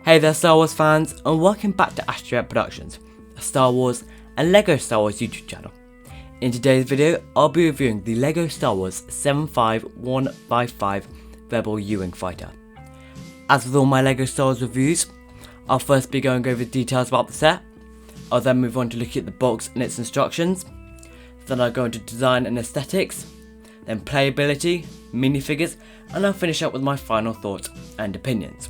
Hey there Star Wars fans, and welcome back to Astromech Productions, a Star Wars and LEGO Star Wars YouTube channel. In today's video, I'll be reviewing the LEGO Star Wars 75155 Rebel U-Wing Fighter. As with all my LEGO Star Wars reviews, I'll first be going over details about the set. I'll then move on to looking at the box and its instructions. Then I'll go into design and aesthetics, then playability, minifigures, and I'll finish up with my final thoughts and opinions.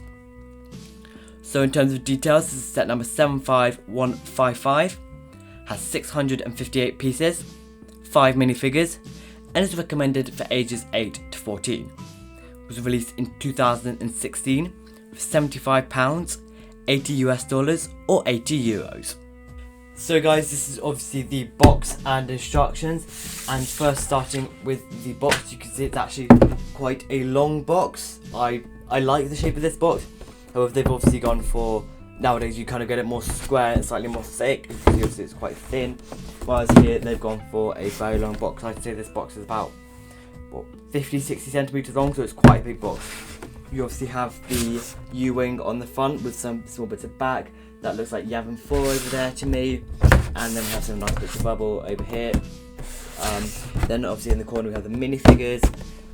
So in terms of details, this is set number 75155, has 658 pieces, 5 minifigures, and is recommended for ages 8 to 14. It was released in 2016 for £75, $80 or €80. So guys, this is obviously the box and instructions, and first starting with the box, you can see it's actually quite a long box. I like the shape of this box. However, they've obviously gone for, nowadays you kind of get it more square and slightly more thick, because obviously it's quite thin, whereas here they've gone for a very long box. I'd say this box is about 50-60 centimeters long, so it's quite a big box. You obviously have the U-Wing on the front with some small bits of back. That looks like Yavin 4 over there to me, and then we have some nice bits of rubble over here. Then obviously in the corner we have the minifigures,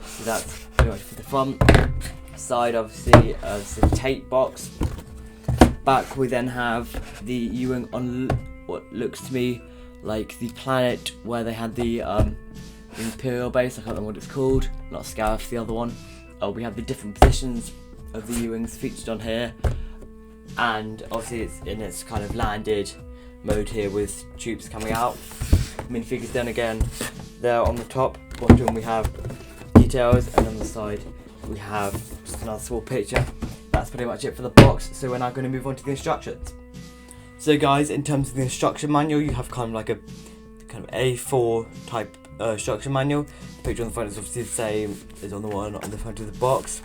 so that's pretty much for the front. Side obviously the tape box. Back we then have the U-Wing on what looks to me like the planet where they had the Imperial base. I can't remember what it's called, not Scarif, the other one. We have the different positions of the U-Wings featured on here, and obviously it's in its kind of landed mode here with troops coming out. Minifigures then again, there on the top, bottom we have details, and on the side we have just another small picture. That's pretty much it for the box, so we're now going to move on to the instructions. So guys, in terms of the instruction manual, you have kind of like a kind of A4 type instruction manual. The picture on the front is obviously the same as on the one on the front of the box.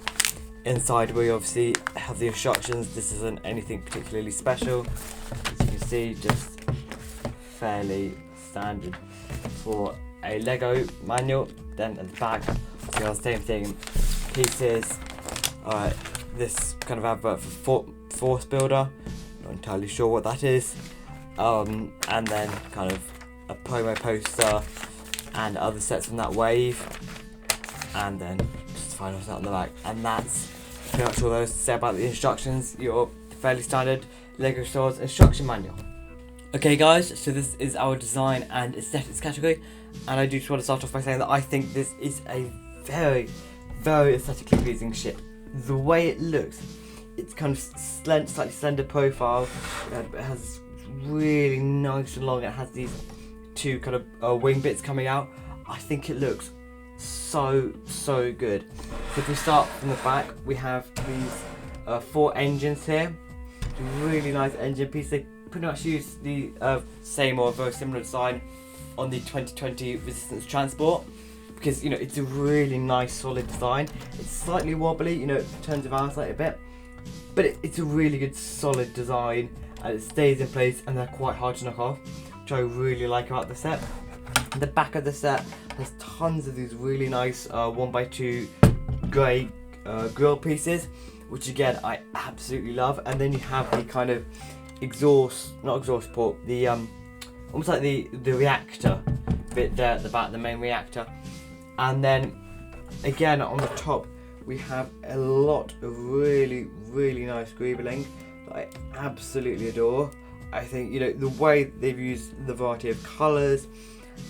Inside we obviously have the instructions. This isn't anything particularly special, as you can see, just fairly standard for a LEGO manual. Then at the back, we have the same thing, pieces. This kind of advert for Force Builder, not entirely sure what that is, and then kind of a promo poster and other sets from that wave, and then just the final set on the back. And that's pretty much all there is to say about the instructions. Your fairly standard LEGO Star Wars instruction manual. Okay guys, so this is our design and aesthetics category, and I do just want to start off by saying that I think this is a very, very aesthetically pleasing ship. The way it looks, it's kind of slightly slender profile, but it has really nice and long. It has these two kind of wing bits coming out. I think it looks so good. So if we start from the back, we have these 4 engines here. Really nice engine piece. They pretty much use the same or very similar design on the 2020 Resistance Transport, because you know it's a really nice solid design. It's slightly wobbly, you know, it turns around slightly a bit, but it's a really good solid design, and it stays in place, and they're quite hard to knock off, which I really like about the set. The back of the set has tons of these really nice 1x2 grey grill pieces, which again I absolutely love. And then you have the kind of not exhaust port, the almost like the reactor bit there at the back, the main reactor. And then again on the top we have a lot of really nice greebling that I absolutely adore. I think, you know, the way they've used the variety of colours,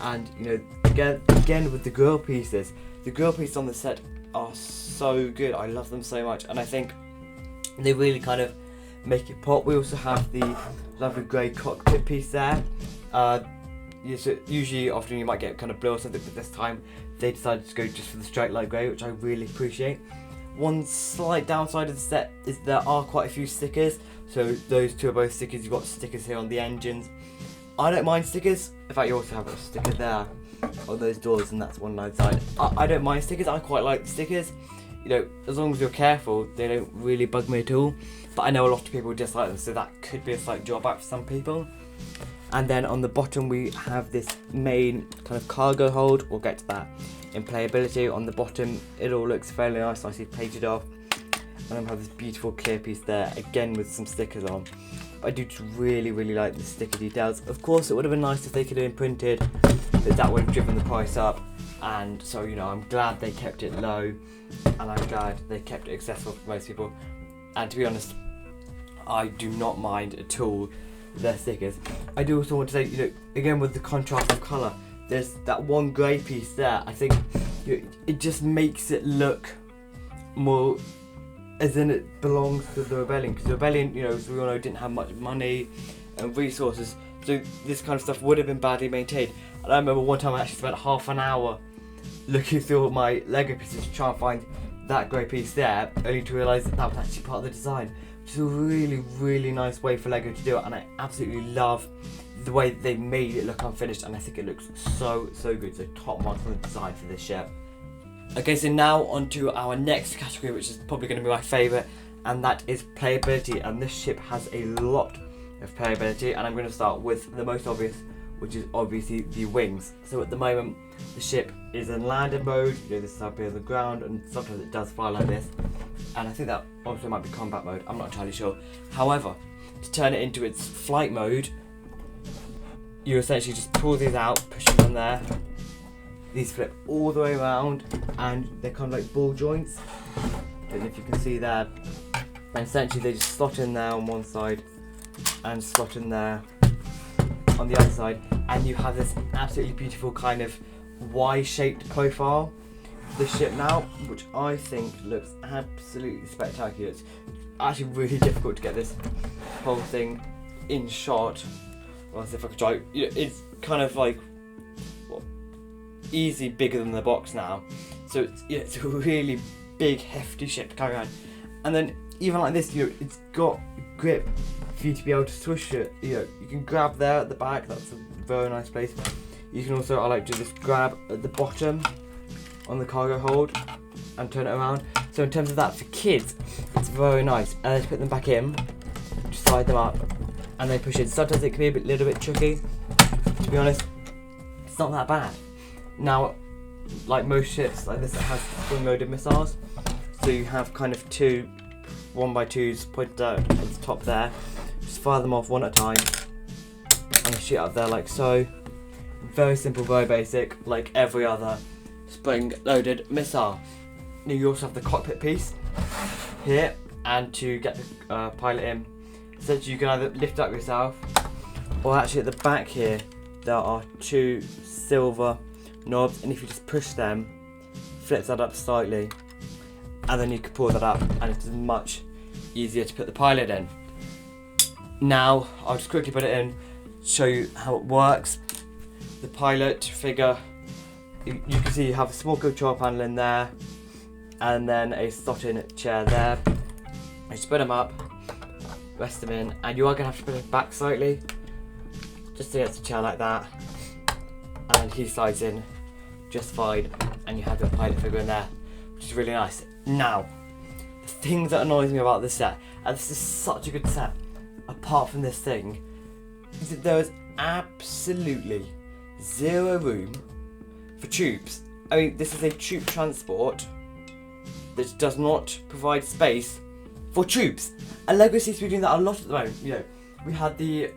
and you know, again with the grill pieces. The grill pieces on the set are so good. I love them so much, and I think they really kind of make it pop. We also have the lovely grey cockpit piece there. So usually often you might get kind of blue or something, but this time they decided to go just for the straight light grey, which I really appreciate. One slight downside of the set is there are quite a few stickers. So those two are both stickers. You've got stickers here on the engines. I don't mind stickers. In fact, you also have a sticker there on those doors, and that's one side. I don't mind stickers. I quite like the stickers. You know, as long as you're careful, they don't really bug me at all. But I know a lot of people dislike them, so that could be a slight drawback for some people. And then on the bottom we have this main kind of cargo hold. We'll get to that in playability. On the bottom it all looks fairly nice, nicely painted off. And I have this beautiful clear piece there, again with some stickers on. But I do really like the sticker details. Of course, it would have been nice if they could have been printed, but that would have driven the price up. And so, you know, I'm glad they kept it low, and I'm glad they kept it accessible for most people. And to be honest, I do not mind at all their stickers. I do also want to say, you know, again with the contrast of colour, there's that one grey piece there. I think it just makes it look more as in it belongs to the Rebellion, because the Rebellion, you know, as we all know, didn't have much money and resources, so this kind of stuff would have been badly maintained. And I remember one time I actually spent half an hour looking through all my Lego pieces to try and find that grey piece there, only to realise that that was actually part of the design, which is a really nice way for Lego to do it, and I absolutely love the way they made it look unfinished, and I think it looks so good. So top marks on the design for this ship. Okay, so now on to our next category, which is probably going to be my favourite, and that is playability. And this ship has a lot of playability, and I'm going to start with the most obvious, which is obviously the wings. So at the moment, the ship is in landed mode. You know, this is up here on the ground, and sometimes it does fly like this. And I think that also might be combat mode. I'm not entirely sure. However, to turn it into its flight mode, you essentially just pull these out, push them on there. These flip all the way around, and they're kind of like ball joints. Don't know if you can see there. And essentially they just slot in there on one side and slot in there on the other side, and you have this absolutely beautiful kind of Y-shaped profile for the ship now, which I think looks absolutely spectacular. It's actually really difficult to get this whole thing in shot. Well, as if I could try. You know, it's kind of like easy bigger than the box now, so it's a really big hefty ship to carry around. And then even like this, you know, it's got grip for you to be able to swish it. You know, you can grab there at the back, that's a very nice place. You can also, I like to just grab at the bottom on the cargo hold and turn it around. So in terms of that, for kids, it's very nice. And then to put them back in, just slide them up and they push in. Sometimes it can be a little bit tricky, to be honest. It's not that bad. Now, like most ships like this, it has spring-loaded missiles, so you have kind of two 1x2s pointed out at the top there. Just fire them off one at a time, and they shoot up there like so. Very simple, very basic, like every other spring-loaded missile. Now you also have the cockpit piece here, and to get the pilot in, essentially you can either lift up yourself, or actually at the back here there are two silver knobs, and if you just push them, flips that up slightly, and then you can pull that up, and it's much easier to put the pilot in. Now I'll just quickly put it in, show you how it works. The pilot figure, you can see you have a small control panel in there, and then a slot-in chair there. You just put them up, rest them in, and you are going to have to put it back slightly, just to get the chair like that, and then he slides in just fine, and you have your pilot figure in there, which is really nice. Now, the thing that annoys me about this set, and this is such a good set, apart from this thing, is that there is absolutely zero room for tubes. I mean, this is a tube transport that does not provide space for tubes. And Lego seems to be doing that a lot at the moment. You know, we had the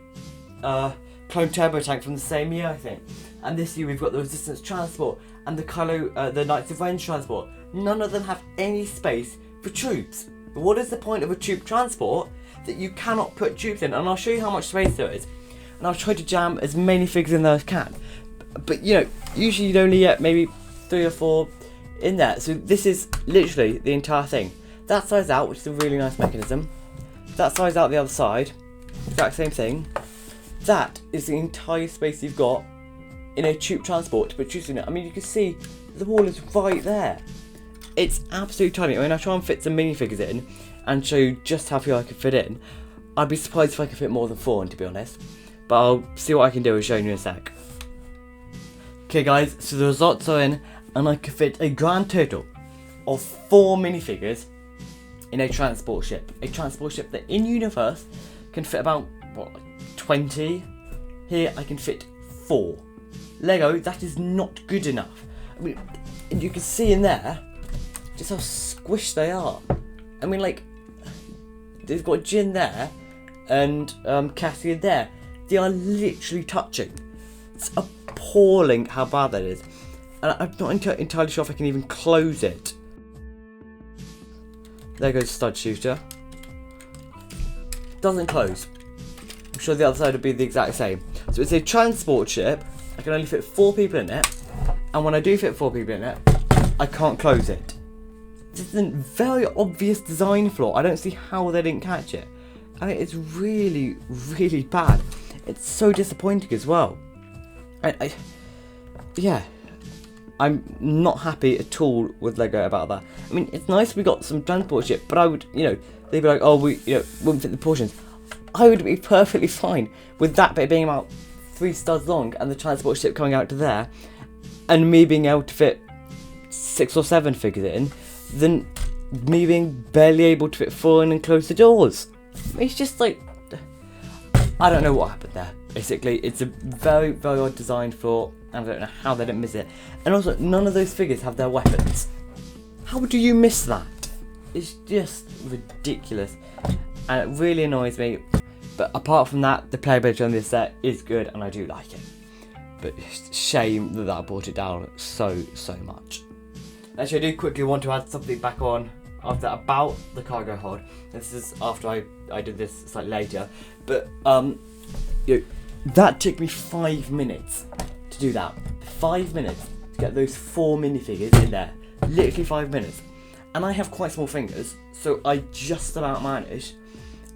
clone turbo tank from the same year, I think, and this year we've got the Resistance transport and the Knights of Ren transport. None of them have any space for tubes. What is the point of a tube transport that you cannot put tubes in? And I'll show you how much space there is, and I'll try to jam as many figures in there as I can. But you know, usually you'd only get maybe 3 or 4 in there. So this is literally the entire thing. That size out, which is a really nice mechanism. That size out the other side, exact same thing. That is the entire space you've got in a tube transport to put tubes in it. I mean, you can see the wall is right there. It's absolutely tiny. I mean, I'll try and fit some minifigures in and show you just how few I can fit in. I'd be surprised if I could fit more than 4 in, to be honest. But I'll see what I can do and show you in a sec. Okay guys, so the results are in, and I could fit a grand total of 4 minifigures in a transport ship. A transport ship that in universe can fit about, what, 20? Here I can fit 4. Lego, that is not good enough. I mean, and you can see in there just how squished they are. I mean, like, they've got Jin there and Cassian there. They are literally touching. It's appalling how bad that is. And I'm not entirely sure if I can even close it. There goes Stud Shooter. Doesn't close. I'm sure the other side would be the exact same. So it's a transport ship. I can only fit 4 people in it. And when I do fit 4 people in it, I can't close it. It's a very obvious design flaw. I don't see how they didn't catch it. I mean, it's really, really bad. It's so disappointing as well. Yeah, I'm not happy at all with Lego about that. I mean, it's nice we got some transport ship, but I would, they'd be like, oh, we, wouldn't fit the portions. I would be perfectly fine with that bit being about 3 studs long and the transport ship coming out to there, and me being able to fit 6 or 7 figures in, than me being barely able to fit 4 in and close the doors. It's just like, I don't know what happened there. Basically, it's a very, very odd design flaw, and I don't know how they didn't miss it. And also, none of those figures have their weapons. How do you miss that? It's just ridiculous, and it really annoys me. But apart from that, the playability on this set is good, and I do like it. But it's a shame that I brought it down so much. Actually, I do quickly want to add something back on after about the cargo hold. This is after I did this slightly later, but that took me 5 minutes to do that. 5 minutes to get those 4 minifigures in there. Literally 5 minutes. And I have quite small fingers, so I just about managed.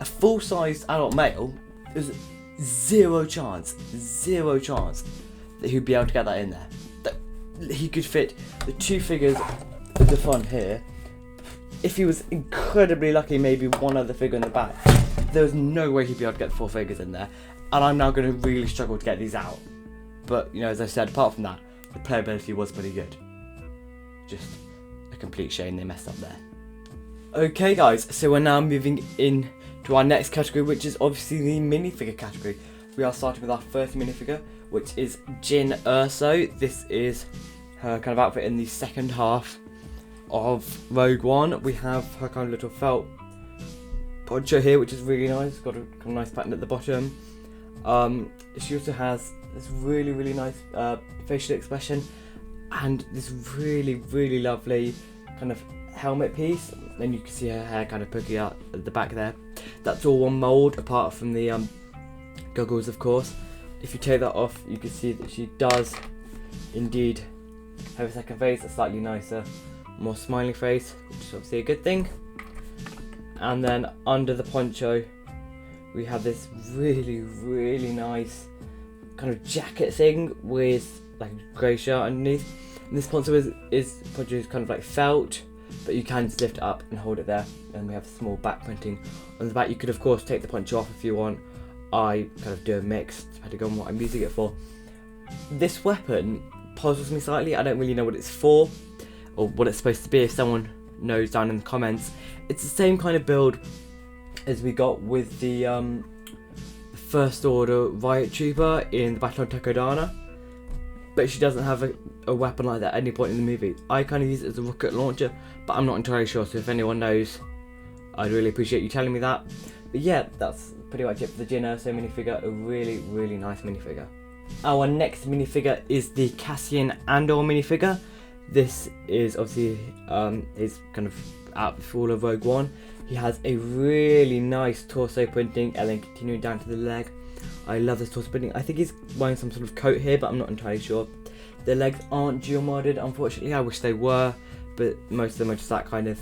A full-sized adult male, there's zero chance that he'd be able to get that in there. That he could fit the 2 figures at the front here. If he was incredibly lucky, maybe one other figure in the back. There's no way he'd be able to get the 4 figures in there. And I'm now going to really struggle to get these out. But, as I said, apart from that, the playability was pretty good. Just a complete shame they messed up there. Okay guys, so we're now moving in to our next category, which is obviously the minifigure category. We are starting with our first minifigure, which is Jin Erso. This is her kind of outfit in the second half of Rogue One. We have her kind of little felt poncho here, which is really nice. It's got a kind of nice pattern at the bottom. She also has this really nice facial expression and this really lovely kind of helmet piece. Then you can see her hair kind of poking out at the back there. That's all one mould apart from the goggles, of course. If you take that off, you can see that she does indeed have a second face, a slightly nicer, more smiling face, which is obviously a good thing. And then under the poncho we have this really nice kind of jacket thing with like a grey shirt underneath. And this poncho is kind of like felt, but you can just lift it up and hold it there. And we have small back printing on the back. You could of course take the poncho off if you want. I kind of do a mix depending on what I'm using it for. This weapon puzzles me slightly. I don't really know what it's for or what it's supposed to be. If someone knows, down in the comments. It's the same kind of build as we got with the First Order Riot Trooper in the Battle on Takodana, but she doesn't have a weapon like that at any point in the movie. I kind of use it as a rocket launcher, but I'm not entirely sure, so if anyone knows, I'd really appreciate you telling me that. But yeah, that's pretty much it for the Jin Erso minifigure. A really nice minifigure. Our next minifigure is the Cassian Andor minifigure. This is obviously his kind of outfit for all of Rogue One. He has a really nice torso printing and then continuing down to the leg. I love this torso printing. I think he's wearing some sort of coat here, but I'm not entirely sure. The legs aren't dual modded, unfortunately. I wish they were, but most of them are just that kind of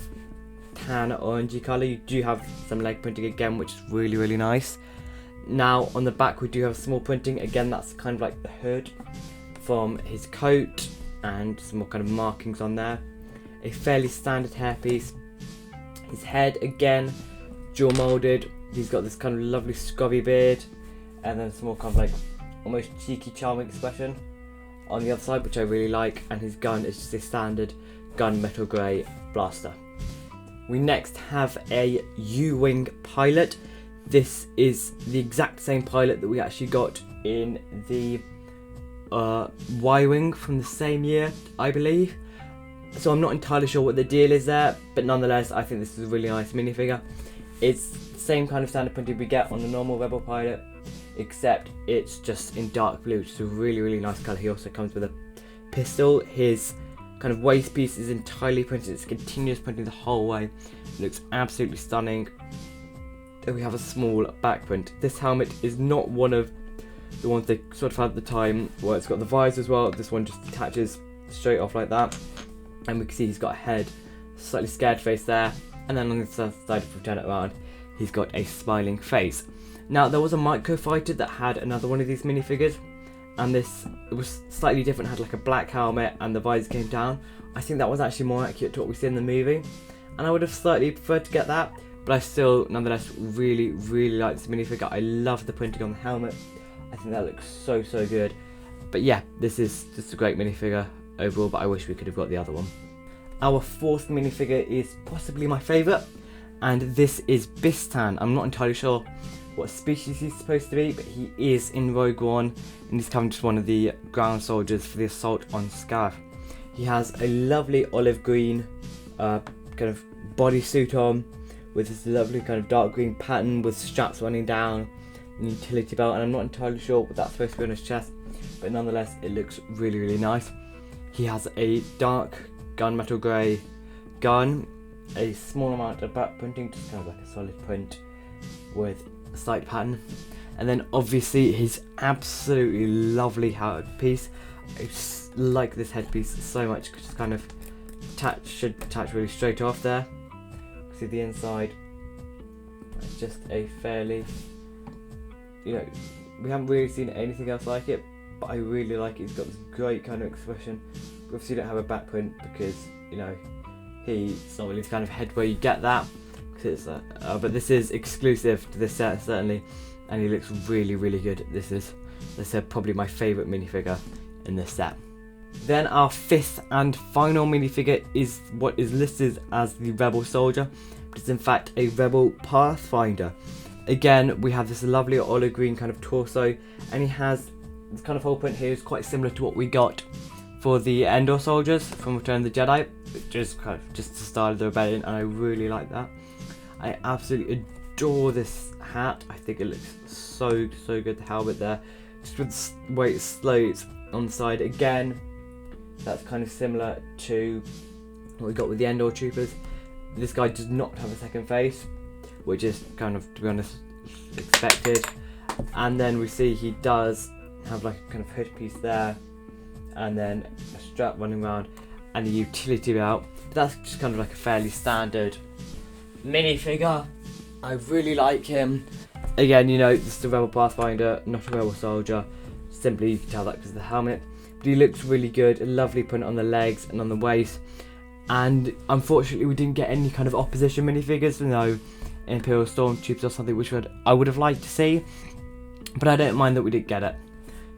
tan orangey colour. You do have some leg printing again, which is really nice. Now on the back we do have small printing. Again, that's kind of like the hood from his coat and some more kind of markings on there. A fairly standard hairpiece. His head, again, dual moulded. He's got this kind of lovely scrubby beard and then some more kind of like almost cheeky charming expression on the other side, which I really like. And his gun is just a standard gunmetal grey blaster. We next have a U-Wing pilot. This is the exact same pilot that we actually got in the Y-Wing from the same year, I believe. so I'm not entirely sure what the deal is there, but nonetheless I think this is a really nice minifigure. It's the same kind of standard printing we get on the normal Rebel pilot, except it's just in dark blue, which is a really nice colour. He also comes with a pistol. His kind of waist piece is entirely printed, it's continuous printing the whole way. It looks absolutely stunning. Then we have a small back print. This helmet is not one of the ones they sort of had at the time where it's got the visor as well. This one just attaches straight off like that, and we can see he's got a head, slightly scared face there, and then on the side, if we turn it around, he's got a smiling face. Now there was a micro fighter that had another one of these minifigures, and this was slightly different, had like a black helmet and the visor came down. I think that was actually more accurate to what we see in the movie, and I would have slightly preferred to get that, but I still nonetheless really like this minifigure. I love the printing on the helmet. I think that looks so good. But yeah, this is just a great minifigure overall, but I wish we could have got the other one. Our fourth minifigure is possibly my favourite, and this is Bistan. I'm not entirely sure what species he's supposed to be, but he is in Rogue One, and he's coming to one of the ground soldiers for the assault on Scarif. He has a lovely olive green kind of bodysuit on, with this lovely kind of dark green pattern with straps running down, an utility belt, and I'm not entirely sure what that's supposed to be on his chest, but nonetheless it looks really nice. He has a dark gunmetal grey gun, a small amount of back printing, just kind of like a solid print with a slight pattern, and then obviously his absolutely lovely headpiece. I just like this headpiece so much, because it's kind of should attach really straight off there. See the inside, it's just a fairly, we haven't really seen anything else like it, but I really like it. He's got this great kind of expression. We obviously don't have a back print because he's not really the kind of head where you get that, but this is exclusive to this set certainly, and he looks really good. This is, as I said, probably my favourite minifigure in this set. Then our fifth and final minifigure is what is listed as the Rebel Soldier, but it's in fact a Rebel Pathfinder. Again, we have this lovely olive green kind of torso, and he has this kind of whole print here is quite similar to what we got for the Endor soldiers from Return of the Jedi, which is kind of just the style of the rebellion, and I really like that. I absolutely adore this hat. I think it looks so good. The helmet there, just with the way it slopes on the side. Again, that's kind of similar to what we got with the Endor troopers. This guy does not have a second face, which is kind of, to be honest, expected. And then we see he does have like a kind of hood piece there, and then a strap running around, and a utility belt. But that's just kind of like a fairly standard minifigure. I really like him. Again, this is the Rebel Pathfinder, not a Rebel Soldier. Simply, you can tell that because of the helmet. But he looks really good. A lovely print on the legs and on the waist. And unfortunately, we didn't get any kind of opposition minifigures. Imperial Stormtroopers or something, which I would have liked to see. But I don't mind that we didn't get it,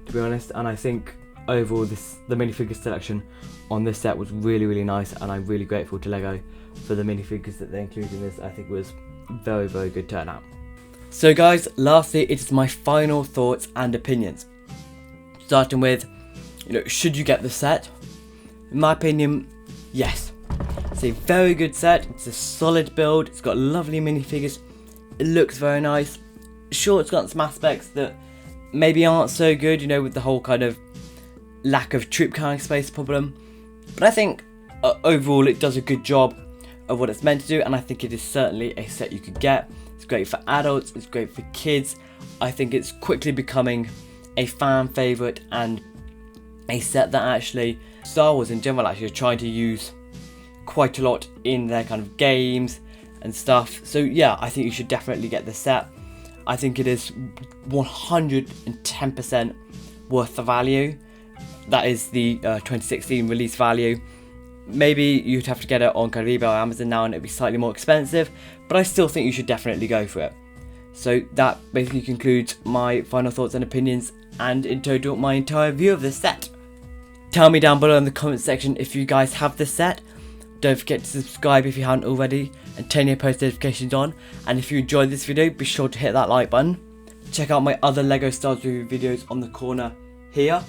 to be honest. And I think overall, the minifigure selection on this set was really nice, and I'm really grateful to LEGO for the minifigures that they included in this. I think it was very good turnout. So guys, lastly, it is my final thoughts and opinions. Starting with, should you get the set? In my opinion, yes. It's a very good set. It's a solid build. It's got lovely minifigures. It looks very nice. Sure, it's got some aspects that maybe aren't so good, with the whole kind of lack of troop carrying space problem. But I think overall it does a good job of what it's meant to do, and I think it is certainly a set you could get. It's great for adults, it's great for kids. I think it's quickly becoming a fan favourite, and a set that actually Star Wars in general actually are trying to use quite a lot in their kind of games and stuff. So yeah, I think you should definitely get this set. I think it is 110% worth the value. That is the 2016 release value. Maybe you'd have to get it on kind of eBay or Amazon now, and it'd be slightly more expensive, but I still think you should definitely go for it. So that basically concludes my final thoughts and opinions, and in total my entire view of this set. Tell me down below in the comment section if you guys have this set. Don't forget to subscribe if you haven't already, and turn your post notifications on. And if you enjoyed this video, be sure to hit that like button. Check out my other LEGO Star Wars review videos on the corner here.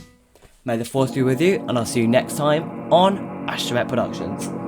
May the force be with you, and I'll see you next time on Astromech Productions.